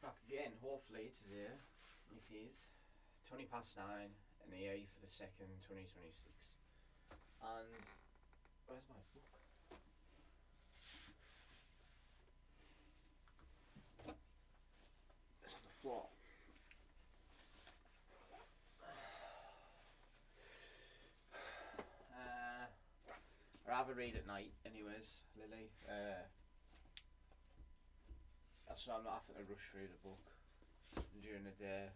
Back again, hopefully today. It is 20 past 9 and the 8th for the 2nd, 2026. And where's my book? It's on the floor. I'd rather read at night, anyways, Lily. So I'm not having to rush through the book during the day.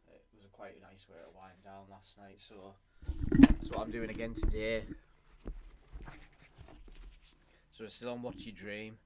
It was a quite nice way to wind down last night, so that's what I'm doing again today. So it's still on What You Dream.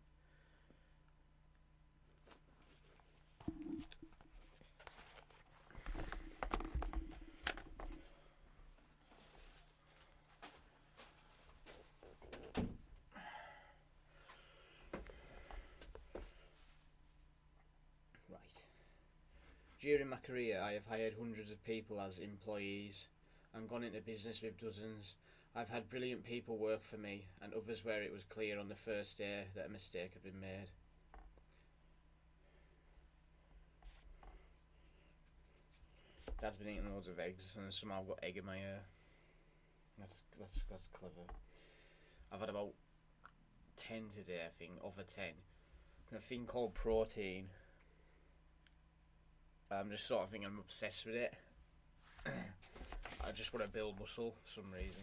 During my career, I have hired hundreds of people as employees and gone into business with dozens. I've had brilliant people work for me and others where it was clear on the first day that a mistake had been made. Dad's been eating loads of eggs and somehow I've got egg in my ear. That's clever. I've had about 10 today, I think, over 10. A thing called protein. I'm just sort of thinking I'm obsessed with it. I just want to build muscle for some reason.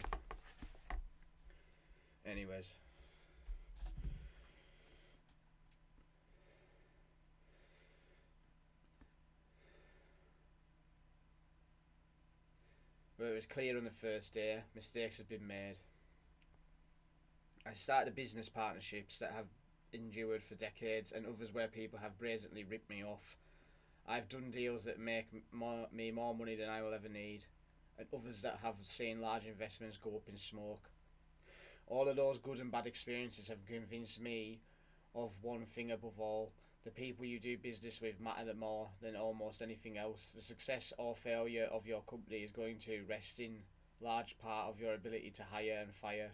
Anyways. But it was clear on the first day, mistakes had been made. I started business partnerships that have endured for decades and others where people have brazenly ripped me off. I've done deals that make me more money than I will ever need, and others that have seen large investments go up in smoke. All of those good and bad experiences have convinced me of one thing above all: the people you do business with matter more than almost anything else. The success or failure of your company is going to rest in large part of your ability to hire and fire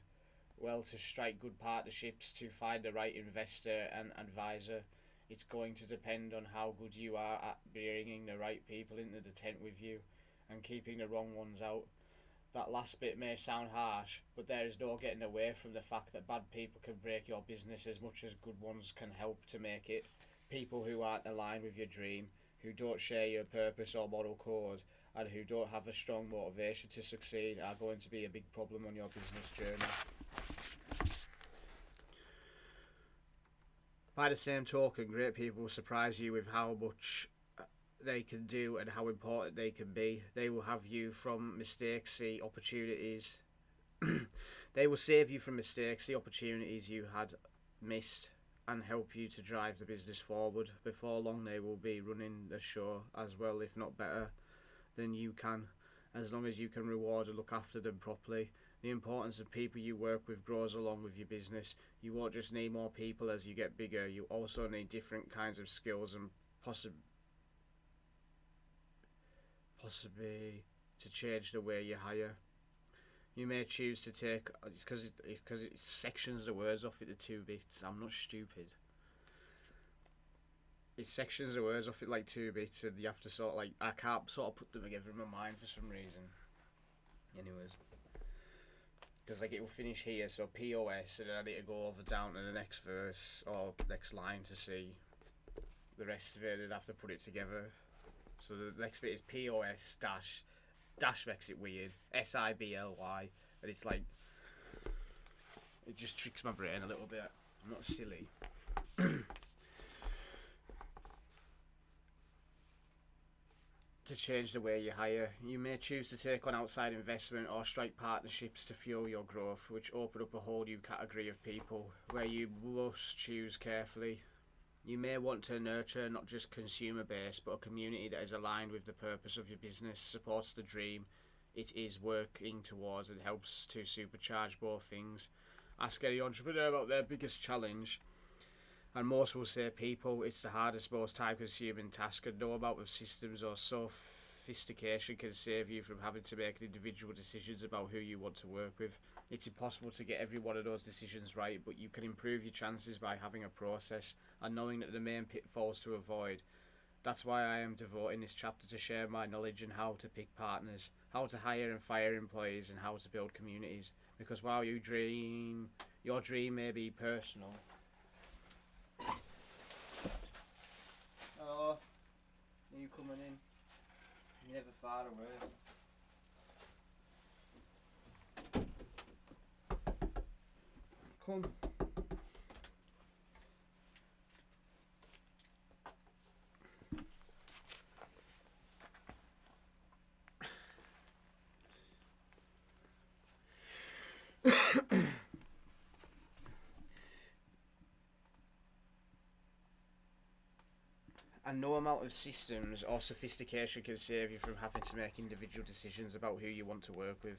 well, to strike good partnerships, to find the right investor and advisor. It's going to depend on how good you are at bringing the right people into the tent with you and keeping the wrong ones out. That last bit may sound harsh, but there is no getting away from the fact that bad people can break your business as much as good ones can help to make it. People who aren't aligned with your dream, who don't share your purpose or moral code, and who don't have a strong motivation to succeed are going to be a big problem on your business journey. By the same token, great people will surprise you with how much they can do and how important they can be. They will have you from mistakes, see opportunities. They will save you from mistakes, see opportunities you had missed, and help you to drive the business forward. Before long, they will be running the show as well, if not better, than you can, as long as you can reward and look after them properly. The importance of people you work with grows along with your business. You won't just need more people as you get bigger. You also need different kinds of skills and possibly to change the way you hire. You may choose to take it's because it sections the words off it to 2 bits. I'm not stupid. It sections the words off it like 2 bits, and you have to sort of like I can't sort of put them together in my mind for some reason. Anyways. Because like it will finish here, so POS, and then I need to go over down to the next verse or next line to see the rest of it, and I'd have to put it together. So the next bit is POS dash makes it weird, SIBLY, and it's like it just tricks my brain a little bit. I'm not silly. To change the way you hire. You may choose to take on outside investment or strike partnerships to fuel your growth, which open up a whole new category of people where you must choose carefully. You may want to nurture not just consumer base, but a community that is aligned with the purpose of your business, supports the dream it is working towards, and helps to supercharge both things. Ask any entrepreneur about their biggest challenge, and most will say people. It's the hardest, most time-consuming task, and no amount of systems or sophistication can save you from having to make individual decisions about who you want to work with. It's impossible to get every one of those decisions right, but you can improve your chances by having a process and knowing that the main pitfalls to avoid That's why I am devoting this chapter to share my knowledge on how to pick partners, how to hire and fire employees, and how to build communities. Because while your dream may be personal. Oh, are you coming in? You're never far away. Come. And no amount of systems or sophistication can save you from having to make individual decisions about who you want to work with.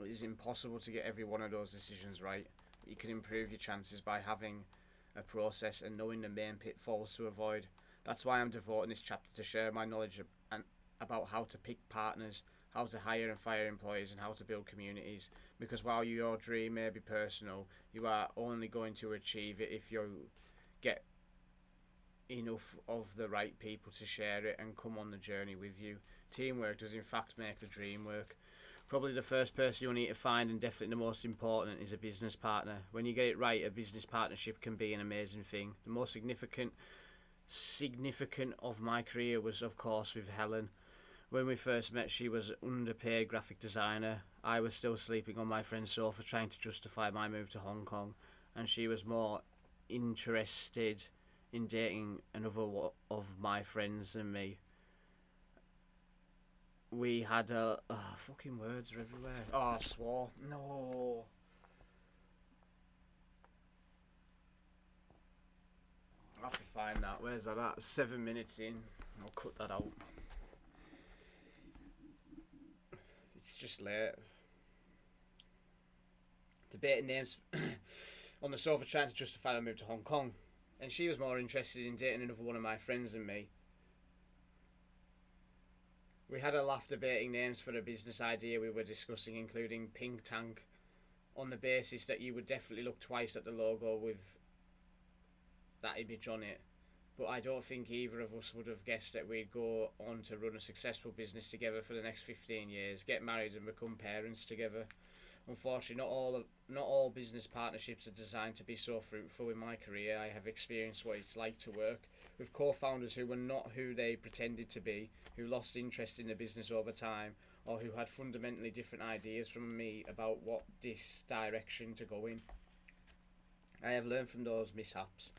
It is impossible to get every one of those decisions right. You can improve your chances by having a process and knowing the main pitfalls to avoid. That's why I'm devoting this chapter to share my knowledge about how to pick partners, how to hire and fire employees, and how to build communities. Because while your dream may be personal, you are only going to achieve it if you get enough of the right people to share it and come on the journey with you. Teamwork does in fact make the dream work. Probably the first person you'll need to find, and definitely the most important, is a business partner. When you get it right, a business partnership can be an amazing thing. The most significant of my career was, of course, with Helen. When we first met, she was an underpaid graphic designer. I was still sleeping on my friend's sofa trying to justify my move to Hong Kong, and she was more interested in dating another of my friends than me. We had fucking words are everywhere. Oh, I swore. No. I'll have to find that. Where's that at? 7 minutes in. I'll cut that out. It's just late. Debating names on the sofa trying to justify my move to Hong Kong. And she was more interested in dating another one of my friends than me. We had a laugh debating names for a business idea we were discussing, including Pink Tank, on the basis that you would definitely look twice at the logo with that image on it. But I don't think either of us would have guessed that we'd go on to run a successful business together for the next 15 years, get married and become parents together. Unfortunately, not all business partnerships are designed to be so fruitful. In my career, I have experienced what it's like to work with co-founders who were not who they pretended to be, who lost interest in the business over time, or who had fundamentally different ideas from me about what this direction to go in. I have learned from those mishaps,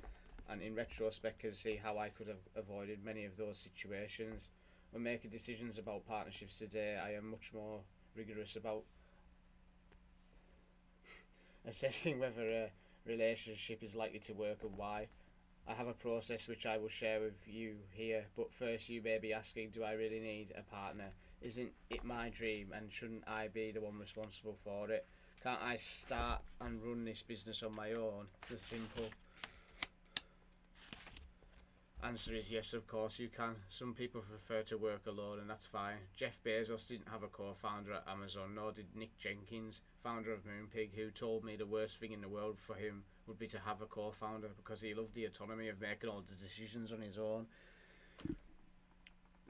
and in retrospect can see how I could have avoided many of those situations. When making decisions about partnerships today, I am much more rigorous about assessing whether a relationship is likely to work and why. I have a process which I will share with you here, but first you may be asking, do I really need a partner? Isn't it my dream, and shouldn't I be the one responsible for it? Can't I start and run this business on my own? It's simple. Answer is yes, of course you can. Some people prefer to work alone, and that's fine. Jeff Bezos didn't have a co-founder at Amazon, nor did Nick Jenkins, founder of Moonpig, who told me the worst thing in the world for him would be to have a co-founder, because he loved the autonomy of making all the decisions on his own.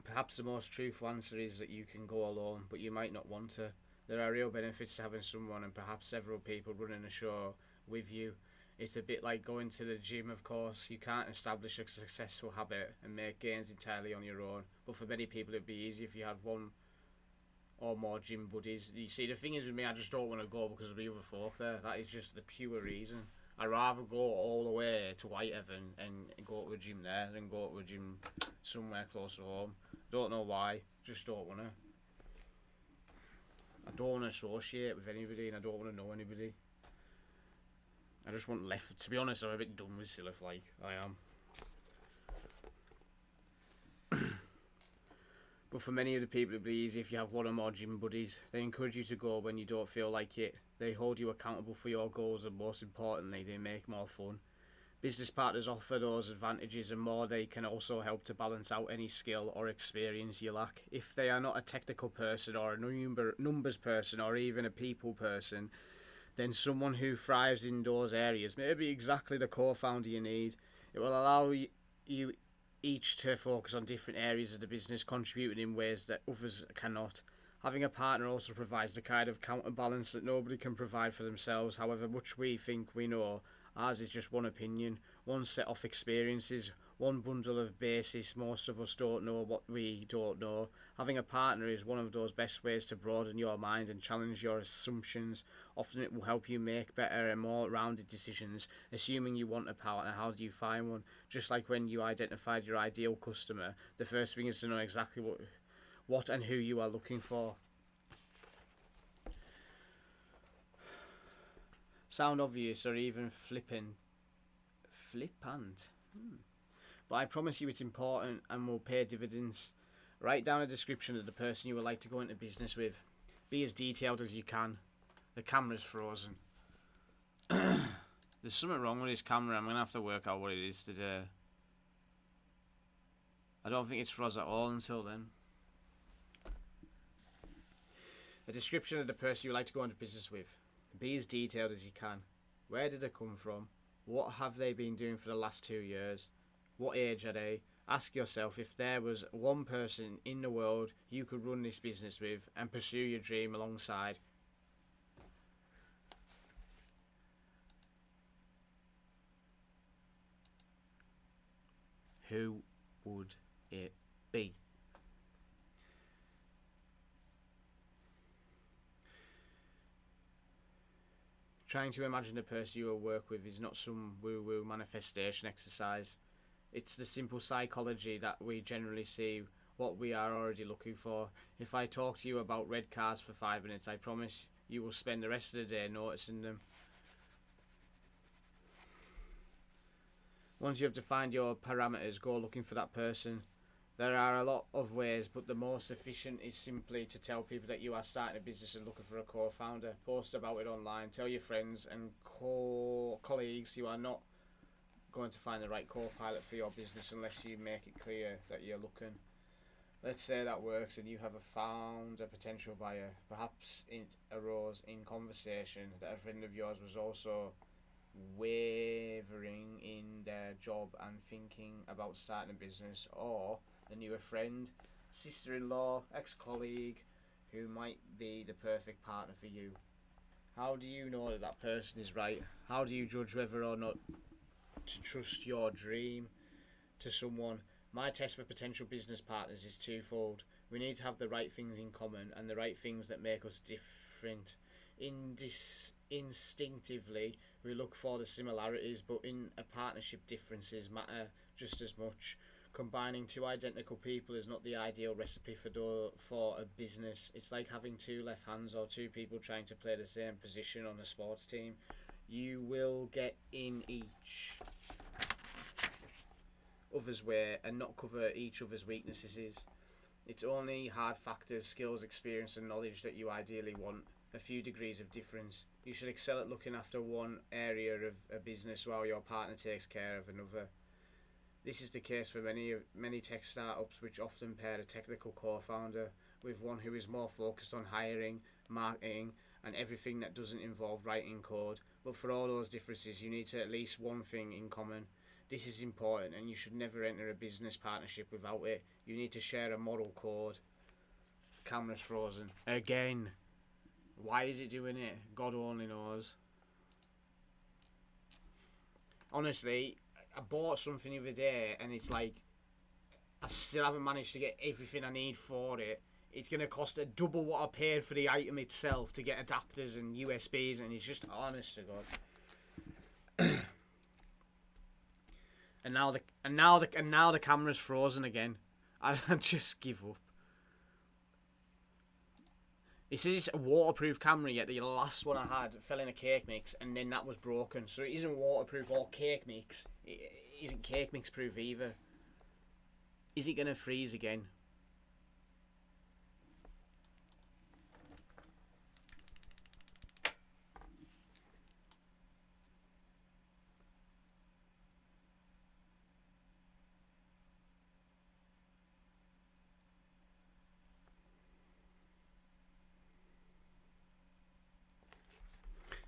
Perhaps the most truthful answer is that you can go alone, but you might not want to. There are real benefits to having someone, and perhaps several people, running a show with you. It's a bit like going to the gym, of course. You can't establish a successful habit and make gains entirely on your own. But for many people, it'd be easy if you had one or more gym buddies. You see, the thing is with me, I just don't want to go because of the other folk there. That is just the pure reason. I'd rather go all the way to Whitehaven and go to a gym there than go to a gym somewhere close to home. Don't know why. Just don't want to. I don't want to associate with anybody, and I don't want to know anybody. I just want left. To be honest, I'm a bit done with Silif, like, I am. But for many of the people, it'll be easy if you have one or more gym buddies. They encourage you to go when you don't feel like it. They hold you accountable for your goals, and most importantly, they make more fun. Business partners offer those advantages and more. They can also help to balance out any skill or experience you lack. If they are not a technical person or a numbers person or even a people person, then someone who thrives in those areas may be exactly the co-founder you need. It will allow you each to focus on different areas of the business, contributing in ways that others cannot. Having a partner also provides the kind of counterbalance that nobody can provide for themselves. However much we think we know, ours is just one opinion, one set of experiences, one bundle of basis. Most of us don't know what we don't know. Having a partner is one of those best ways to broaden your mind and challenge your assumptions. Often it will help you make better and more rounded decisions. Assuming you want a partner, how do you find one? Just like when you identified your ideal customer, the first thing is to know exactly what and who you are looking for. Sound obvious or even flippant? But I promise you it's important and will pay dividends. Write down a description of the person you would like to go into business with. Be as detailed as you can. The camera's frozen. There's something wrong with this camera. I'm going to have to work out what it is today. I don't think it's froze at all until then. A description of the person you would like to go into business with. Be as detailed as you can. Where did they come from? What have they been doing for the last 2 years? What age are they? Ask yourself if there was one person in the world you could run this business with and pursue your dream alongside. Who would it be? Trying to imagine the person you will work with is not some woo-woo manifestation exercise. It's the simple psychology that we generally see what we are already looking for. If I talk to you about red cars for 5 minutes, I promise you will spend the rest of the day noticing them. Once you have defined your parameters, go looking for that person. There are a lot of ways, but the most efficient is simply to tell people that you are starting a business and looking for a co-founder. Post about it online. Tell your friends and colleagues you are not going to find the right co-pilot for your business unless you make it clear that you're looking. Let's say that works and you have found a potential buyer. Perhaps it arose in conversation that a friend of yours was also wavering in their job and thinking about starting a business, or they knew a friend, sister-in-law, ex-colleague who might be the perfect partner for you. How do you know that that person is right? How do you judge whether or not to trust your dream to someone? My test for potential business partners is twofold. We need to have the right things in common and the right things that make us different. Instinctively, we look for the similarities, but in a partnership, differences matter just as much. Combining two identical people is not the ideal recipe for a business. It's like having two left hands or two people trying to play the same position on a sports team. You will get in each other's way and not cover each other's weaknesses. It's only hard factors, skills, experience and knowledge that you ideally want. A few degrees of difference. You should excel at looking after one area of a business while your partner takes care of another. This is the case for many tech startups, which often pair a technical co-founder with one who is more focused on hiring, marketing, and everything that doesn't involve writing code. But for all those differences, you need to at least one thing in common. This is important, and you should never enter a business partnership without it. You need to share a moral code. Camera's frozen. Again. Why is it doing it? God only knows. Honestly, I bought something the other day and it's like I still haven't managed to get everything I need for it. It's going to cost double what I paid for the item itself to get adapters and USBs, and it's just honest to God. and now the camera's frozen again. I just give up. It says it's a waterproof camera, yet the last one I had fell in a cake mix and then that was broken. So it isn't waterproof or cake mix. It isn't cake mix proof either. Is it going to freeze again?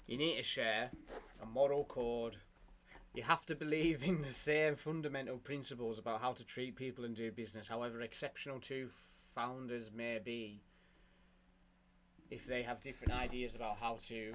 You need to share a moral code You have to believe in the same fundamental principles about how to treat people and do business, however exceptional two founders may be. If they have different ideas about how to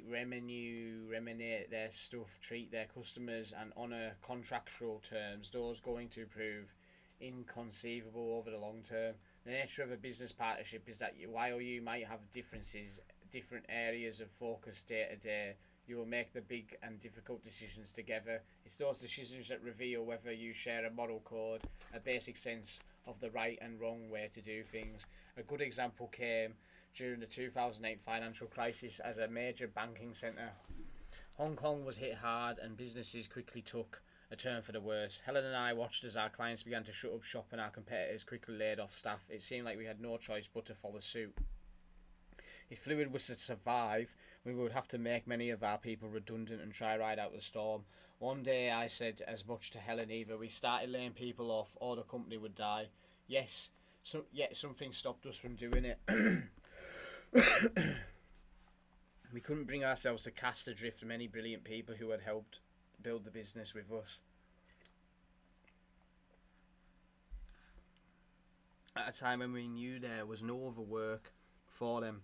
remunerate their stuff, treat their customers, and honour contractual terms, those going to prove inconceivable over the long term. The nature of a business partnership is that while you might have differences, different areas of focus day to day, you will make the big and difficult decisions together. It's those decisions that reveal whether you share a moral code, a basic sense of the right and wrong way to do things. A good example came during the 2008 financial crisis as a major banking centre. Hong Kong was hit hard and businesses quickly took a turn for the worse. Helen and I watched as our clients began to shut up shop and our competitors quickly laid off staff. It seemed like we had no choice but to follow suit. If Fluid was to survive, we would have to make many of our people redundant and try ride out the storm. One day I said as much to Helen: either we started laying people off or the company would die. Yet something stopped us from doing it. We couldn't bring ourselves to cast adrift many brilliant people who had helped build the business with us. At a time when we knew there was no other work for them.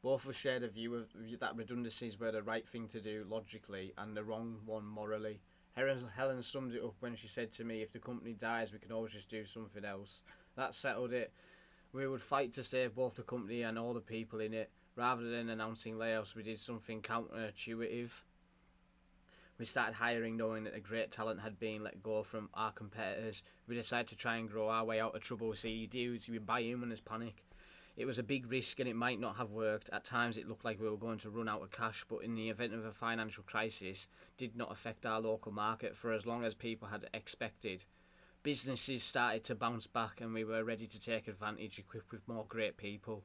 Both of us shared a view that redundancies were the right thing to do logically and the wrong one morally. Helen summed it up when she said to me, if the company dies, we can always just do something else. That settled it. We would fight to save both the company and all the people in it. Rather than announcing layoffs, we did something counterintuitive. We started hiring knowing that the great talent had been let go from our competitors. We decided to try and grow our way out of trouble. See, dudes, we buy in when there's panic. It was a big risk and it might not have worked. At times it looked like we were going to run out of cash, but in the event of a financial crisis, did not affect our local market for as long as people had expected. Businesses started to bounce back and we were ready to take advantage, equipped with more great people,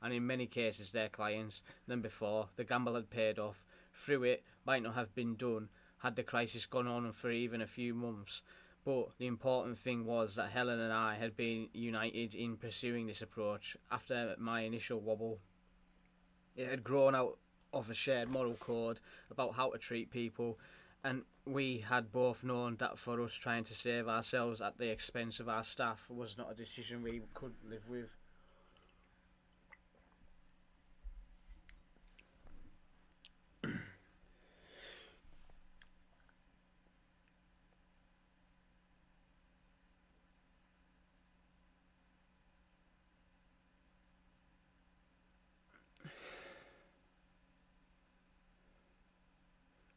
and in many cases their clients, than before. The gamble had paid off. Through it might not have been done had the crisis gone on for even a few months. But the important thing was that Helen and I had been united in pursuing this approach. After my initial wobble, it had grown out of a shared moral code about how to treat people, and we had both known that for us trying to save ourselves at the expense of our staff was not a decision we could live with.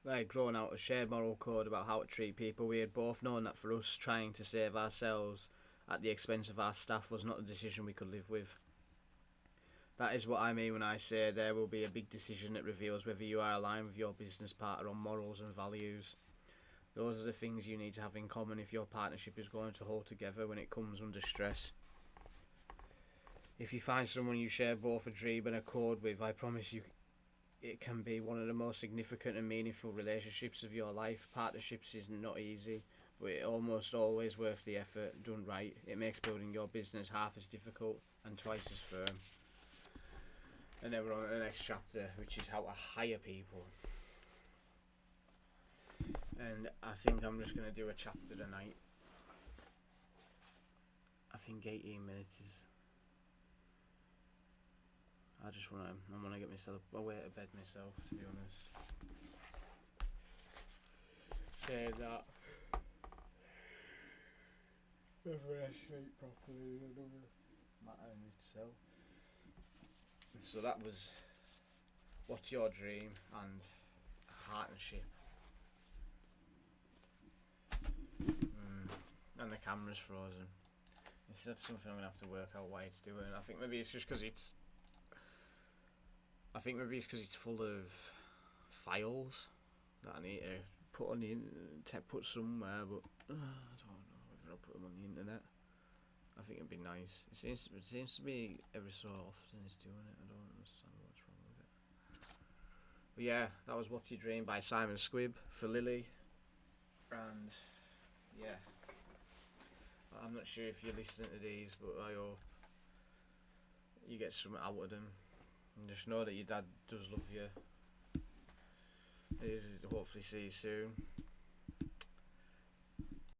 We had grown out a shared moral code about how to treat people. We had both known that for us trying to save ourselves at the expense of our staff was not a decision we could live with. That is what I mean when I say there will be a big decision that reveals whether you are aligned with your business partner on morals and values. Those are the things you need to have in common if your partnership is going to hold together when it comes under stress. If you find someone you share both a dream and a code with, I promise you it can be one of the most significant and meaningful relationships of your life. Partnerships is not easy, but it's almost always worth the effort. Done right, it makes building your business half as difficult and twice as firm. And then we're on to the next chapter, which is how to hire people. And I think I'm just going to do a chapter tonight. I think 18 minutes is... I want to get myself away to bed myself, to be honest. Say that. Whether I sleep properly or not matter in itself. So that was What's Your Dream and Partnership. And the camera's frozen. It's that's something I'm going to have to work out why it's doing. I think maybe it's just because it's full of files that I need to put on the put somewhere, but I don't know whether I'll put them on the internet. I think it'd be nice. It seems to be every so often it's doing it. I don't understand what's wrong with it. But yeah, that was What's Your Dream by Simon Squibb for Lily. And yeah, I'm not sure if you're listening to these, but I hope you get something out of them. And just know that your dad does love you. Hopefully see you soon.